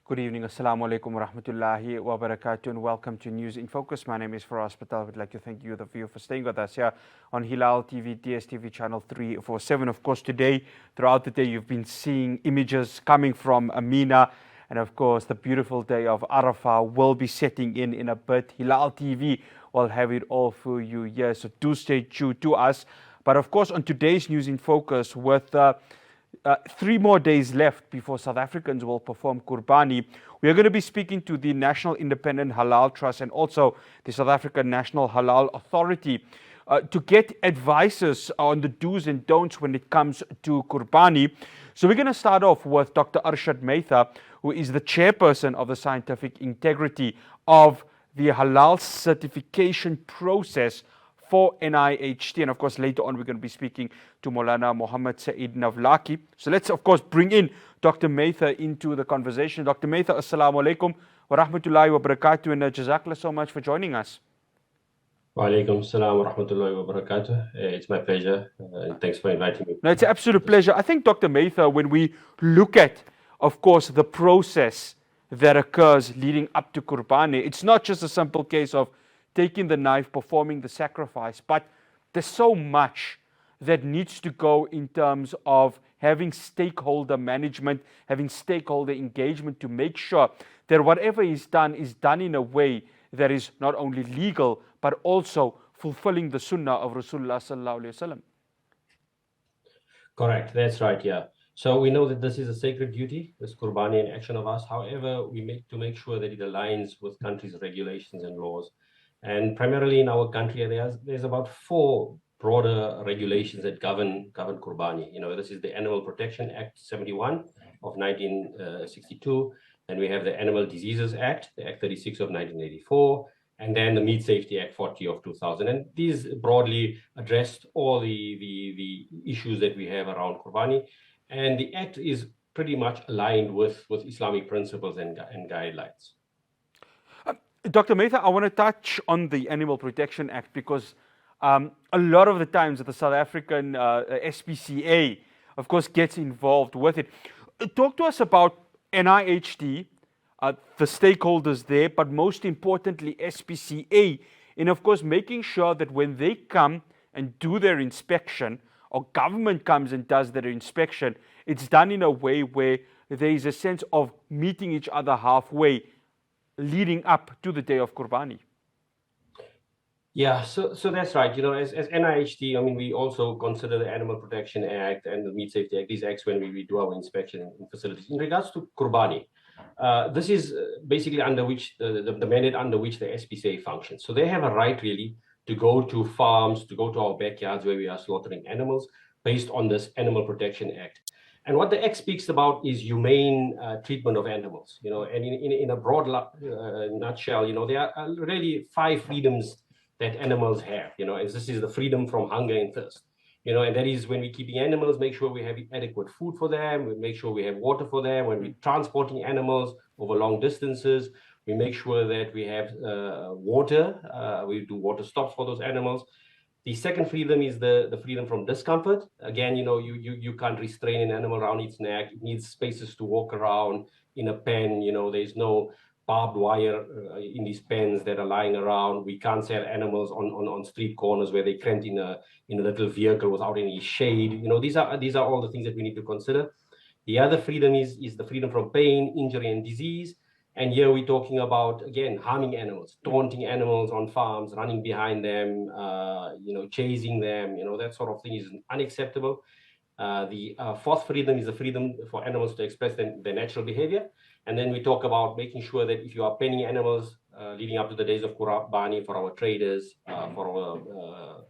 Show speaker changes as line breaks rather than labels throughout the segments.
Good evening, Assalamu alaikum wa rahmatullahi wa barakatuh, and welcome to News in Focus. My name is Arshad Mather. I would like to thank you, the viewer, for staying with us here on Hilaal TV, DSTV channel 347. Of course, today, throughout the day, you've been seeing images coming from Amina, and of course, the beautiful day of Arafah will be setting in a bit. Hilaal TV will have it all for you here, so do stay tuned to us. But of course, on today's News in Focus, with 3 more days left before South Africans will perform Qurbani, we are going to be speaking to the National Independent Halaal Trust and also the South African National Halal Authority to get advices on the do's and don'ts when it comes to Qurbani. So we're going to start off with Dr. Arshad Mather, who is the chairperson of the scientific integrity of the halal certification process for NIHT. And of course, later on, we're going to be speaking to Maulana Muhammad Saeed Navlaki. So let's, of course, bring in Dr. Mather into the conversation. Dr. Mather, assalamu alaikum wa rahmatullahi wa barakatuh, and jazakallah so much for joining us.
Wa alaikum salam wa rahmatullahi wa barakatuh. It's my pleasure, and thanks for inviting me.
No, it's an absolute pleasure. I think, Dr. Mather, when we look at, of course, the process that occurs leading up to Qurbani, it's not just a simple case of taking the knife, performing the sacrifice, but there's so much that needs to go in terms of having stakeholder management, having stakeholder engagement to make sure that whatever is done in a way that is not only legal, but also fulfilling the sunnah of Rasulullah sallallahu alaihi wasallam.
Correct, that's right, yeah. So we know that this is a sacred duty, this Qurbani and action of us. However, we make sure that it aligns with countries' regulations and laws. And primarily in our country, there's about 4 broader regulations that govern Qurbani. You know, this is the Animal Protection Act 71 of 1962. Then we have the Animal Diseases Act, the Act 36 of 1984, and then the Meat Safety Act 40 of 2000. And these broadly addressed all the issues that we have around Qurbani. And the Act is pretty much aligned with Islamic principles and guidelines.
Dr. Mather, I want to touch on the Animal Protection Act because a lot of the times the South African SPCA, of course, gets involved with it. Talk to us about NIHT, the stakeholders there, but most importantly, SPCA, and of course, making sure that when they come and do their inspection, or government comes and does their inspection, it's done in a way where there is a sense of meeting each other halfway, leading up to the day of Qurbani.
Yeah, so that's right. You know, as NIHT, I mean, we also consider the Animal Protection Act and the Meat Safety Act, these acts when we do our inspection in facilities. In regards to Qurbani, this is basically under which the mandate under which the SPCA functions. So they have a right really to go to farms, to go to our backyards where we are slaughtering animals based on this Animal Protection Act. And what the Act speaks about is humane treatment of animals, you know, and in a broad nutshell, you know, there are really 5 freedoms that animals have, you know, and this is the freedom from hunger and thirst, you know, and that is when we're keeping animals, make sure we have adequate food for them, we make sure we have water for them, when we're transporting animals over long distances, we make sure that we have water, we do water stops for those animals. The second freedom is the freedom from discomfort. Again, you know, you can't restrain an animal around its neck. It needs spaces to walk around in a pen. You know, there's no barbed wire in these pens that are lying around. We can't sell animals on street corners where they're cramped in a little vehicle without any shade. You know, these are all the things that we need to consider. The other freedom is the freedom from pain, injury, and disease. And here we're talking about, again, harming animals, taunting animals on farms, running behind them, you know, chasing them, you know, that sort of thing is unacceptable. The 4th freedom is the freedom for animals to express their natural behavior. And then we talk about making sure that if you are penning animals leading up to the days of Qurbani for our traders, for our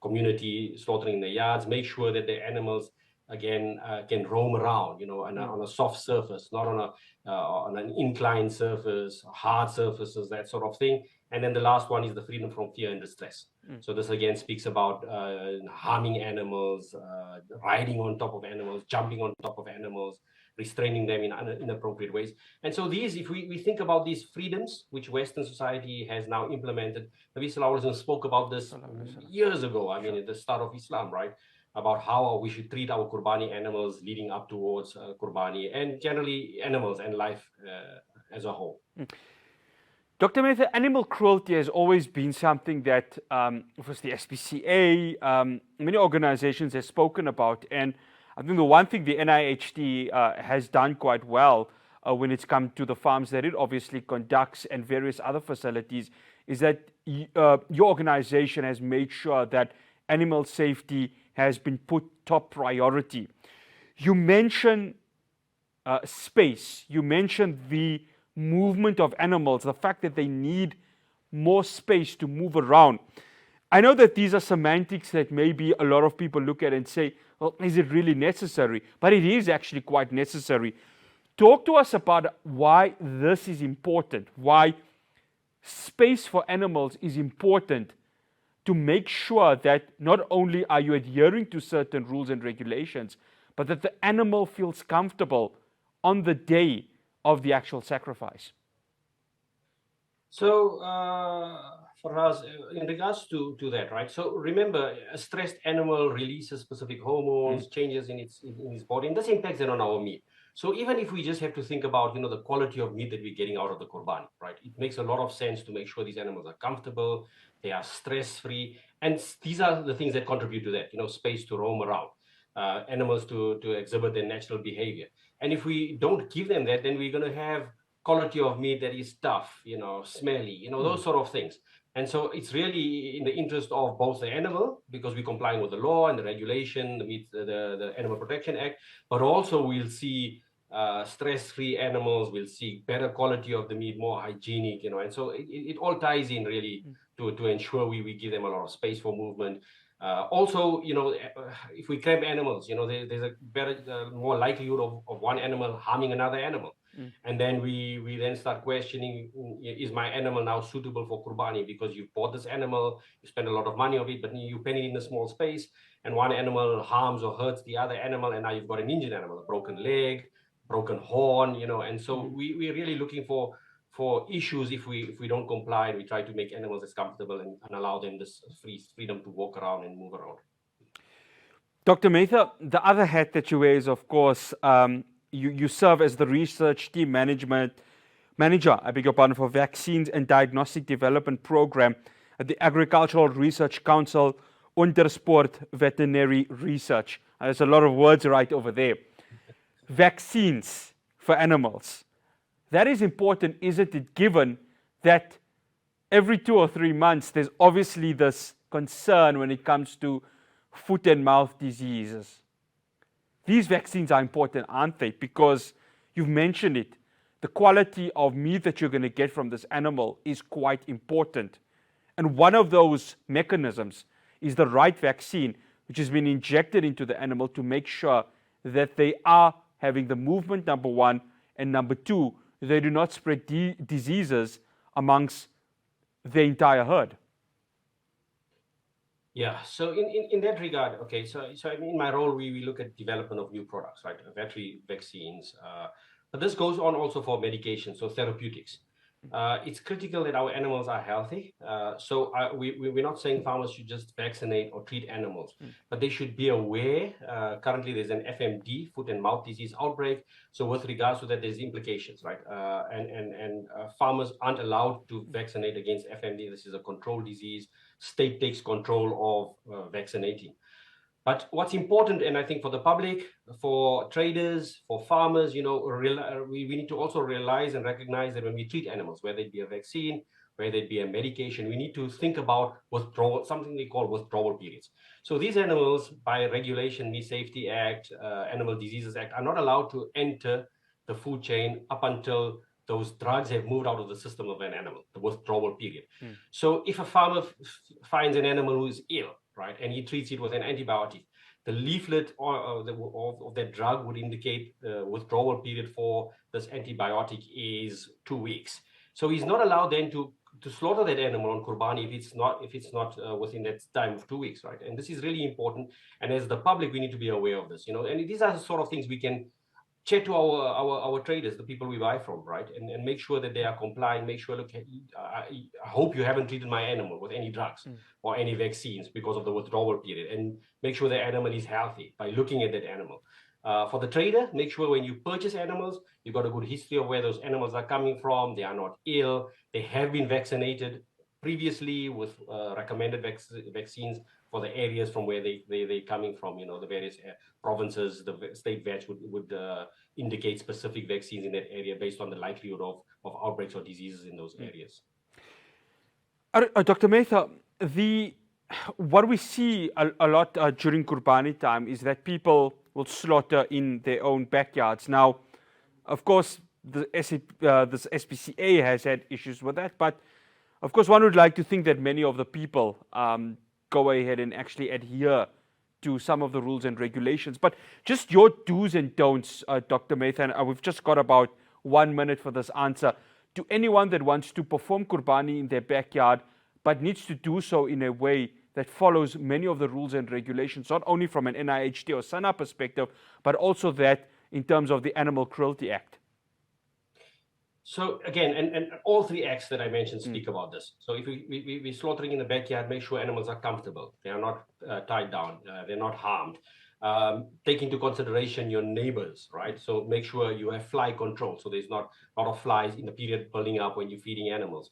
community slaughtering in the yards, make sure that the animals again can roam around, you know, on a soft surface, not on an inclined surface, hard surfaces, that sort of thing. And then the last one is the freedom from fear and distress. So this again speaks about harming animals, riding on top of animals, jumping on top of animals, restraining them in inappropriate ways. And so these, if we think about these freedoms, which Western society has now implemented, Nabi Sallallahu Alaihi Wasallam spoke about this years ago, I mean, at the start of Islam, right? about how we should treat our Qurbani animals leading up towards Qurbani, and generally animals and life as a whole.
Dr. Mather, animal cruelty has always been something that, was the SPCA, many organizations have spoken about. And I think the one thing the NIHT has done quite well when it's come to the farms that it obviously conducts and various other facilities is that your organization has made sure that animal safety has been put top priority. You mentioned space, you mentioned the movement of animals, the fact that they need more space to move around. I know that these are semantics that maybe a lot of people look at and say, well, is it really necessary? But it is actually quite necessary. Talk to us about why this is important, why space for animals is important to make sure that not only are you adhering to certain rules and regulations, but that the animal feels comfortable on the day of the actual sacrifice.
So, for us, in regards to that, right? So remember, a stressed animal releases specific hormones, changes in its body, and this impacts then on our meat. So even if we just have to think about, the quality of meat that we're getting out of the Qurbani, right? It makes a lot of sense to make sure these animals are comfortable, they are stress-free, and these are the things that contribute to that, space to roam around, animals to exhibit their natural behavior. And if we don't give them that, then we're going to have quality of meat that is tough, smelly, those sort of things. And so it's really in the interest of both the animal, because we're complying with the law and the regulation, the Animal Protection Act, but also we'll see stress-free animals, we'll see better quality of the meat, more hygienic, and so it all ties in really to ensure we give them a lot of space for movement. Also, if we cramp animals, there's a better, more likelihood of one animal harming another animal. And then we then start questioning, is my animal now suitable for Qurbani? Because you bought this animal, you spend a lot of money on it, but you pen it in a small space, and one animal harms or hurts the other animal, and now you've got an injured animal, a broken leg, broken horn, and so we're really looking for issues if we don't comply, and we try to make animals as comfortable and allow them this freedom to walk around and move around.
Dr. Mather, the other hat that you wear is, of course, you serve as the research team manager, I beg your pardon, for vaccines and diagnostic development program at the Agricultural Research Council Untersport Veterinary Research. There's a lot of words right over there. Vaccines for animals. That is important, isn't it, given that every 2 or 3 months there's obviously this concern when it comes to foot and mouth diseases. These vaccines are important, aren't they? Because you've mentioned it. The quality of meat that you're going to get from this animal is quite important. And one of those mechanisms is the right vaccine, which has been injected into the animal to make sure that they are having the movement, number one, and number two, they do not spread diseases amongst the entire herd.
Yeah, so in that regard, okay, so in my role, we look at development of new products, right? Veterinary vaccines, but this goes on also for medication, so therapeutics. It's critical that our animals are healthy. So we're not saying farmers should just vaccinate or treat animals, but they should be aware. Currently, there's an FMD, foot and mouth disease outbreak. So with regards to that, there's implications, right? And farmers aren't allowed to vaccinate against FMD. This is a controlled disease. State takes control of vaccinating. But what's important, and I think for the public, for traders, for farmers, we need to also realize and recognize that when we treat animals, whether it be a vaccine, whether it be a medication, we need to think about withdrawal, something they call withdrawal periods. So these animals, by regulation, Meat Safety Act, Animal Diseases Act, are not allowed to enter the food chain up until those drugs have moved out of the system of an animal, the withdrawal period. So if a farmer finds an animal who is ill, right, and he treats it with an antibiotic, the leaflet of that drug would indicate the withdrawal period for this antibiotic is 2 weeks. So he's not allowed then to slaughter that animal on Qurbani if it's not within that time of 2 weeks, right? And this is really important. And as the public, we need to be aware of this, and these are the sort of things we can check to our traders, the people we buy from, right, and make sure that they are complying. Make sure, look, I hope you haven't treated my animal with any drugs or any vaccines because of the withdrawal period, and make sure the animal is healthy by looking at that animal. For the trader, make sure when you purchase animals, you've got a good history of where those animals are coming from. They are not ill. They have been vaccinated previously with recommended vaccines for the areas from where they're coming from. The various provinces, the state vets would indicate specific vaccines in that area based on the likelihood of outbreaks or diseases in those areas.
Dr. Mather, what we see a lot during Qurbani time is that people will slaughter in their own backyards. Now, of course, this SPCA has had issues with that, but of course, one would like to think that many of the people go ahead and actually adhere to some of the rules and regulations. But just your do's and don'ts, Dr. Mather, and we've just got about 1 minute for this answer. To anyone that wants to perform Qurbani in their backyard, but needs to do so in a way that follows many of the rules and regulations, not only from an NIHT or SANA perspective, but also that in terms of the Animal Cruelty Act.
So again, and all three acts that I mentioned speak about this. So if we're slaughtering in the backyard, make sure animals are comfortable. They are not tied down. They're not harmed. Take into consideration your neighbors, right? So make sure you have fly control. So there's not a lot of flies in the period building up when you're feeding animals.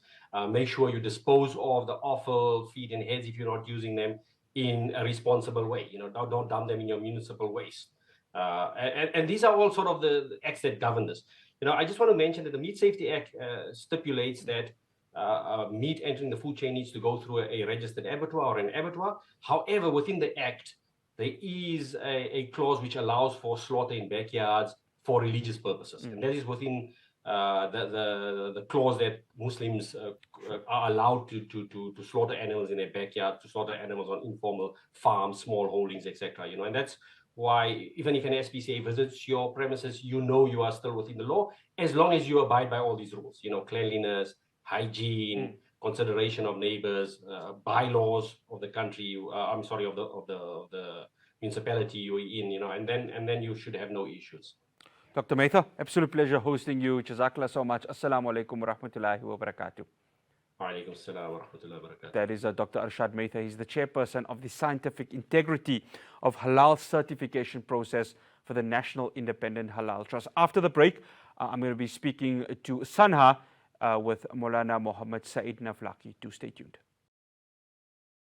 Make sure you dispose of the offal, feed, and heads if you're not using them in a responsible way. Don't dump them in your municipal waste. And these are all sort of the acts that govern this. I just want to mention that the Meat Safety Act stipulates that meat entering the food chain needs to go through a registered abattoir or an abattoir. However, within the Act, there is a clause which allows for slaughter in backyards for religious purposes. And that is within the clause that Muslims are allowed to slaughter animals in their backyard, to slaughter animals on informal farms, small holdings, etc. And that's why even if an SPCA visits your premises, you are still within the law, as long as you abide by all these rules, cleanliness, hygiene, consideration of neighbors, bylaws of the country, of the municipality you're in, and then you should have no issues.
Dr. Mather, absolute pleasure hosting you. Jazakallah so much. Assalamu alaikum wa rahmatullahi wa barakatuh. That is Dr. Arshad Mather. He's the chairperson of the Scientific Integrity of Halal Certification process for the National Independent Halaal Trust. After the break, I'm going to be speaking to Sanha with Maulana Muhammad Saeed Naflaki. Do stay tuned.